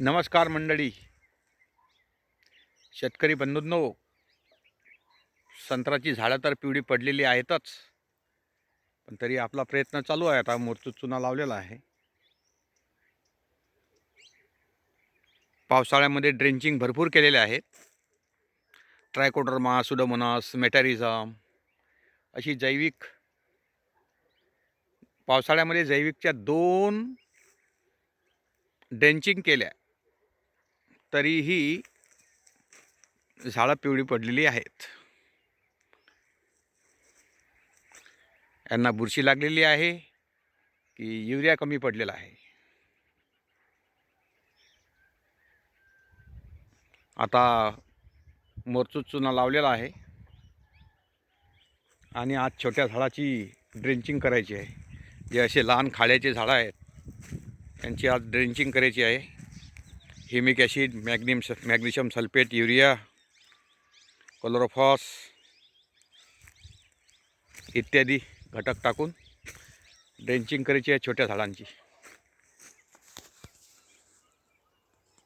नमस्कार मंडळी, शेतकरी बंधूंनो. संत्र्याची झाडं तर पिवळी पडलेली आहेतच, पण तरी आपला प्रयत्न चालू आहे. आता मूर्तूत चुना लावलेला आहे. पावसाळ्यामध्ये ड्रेंचिंग भरपूर केलेले आहेत. ट्रायकोडर्मा, सुडोमोनास, मेटॅरिझम अशी जैविक पावसाळ्यामध्ये जैविकच्या 2 ड्रेंचिंग केल्या, तरीही झाडं पिवळी पडलेली आहेत. यांना बुरशी लागलेली आहे की युरिया कमी पडलेला आहे. आता मोरचूत चुना लावलेला आहे आणि आज छोट्या झाडाची ड्रेंचिंग करायची आहे. जे असे लहान खाड्याचे झाडं आहेत त्यांची आज ड्रेंचिंग करायची आहे. Humic acid, magnesium sulphate, urea, क्लोरोफॉस इत्यादी घटक टाकून ड्रेंचिंग करायची आहे छोट्या झाडांची.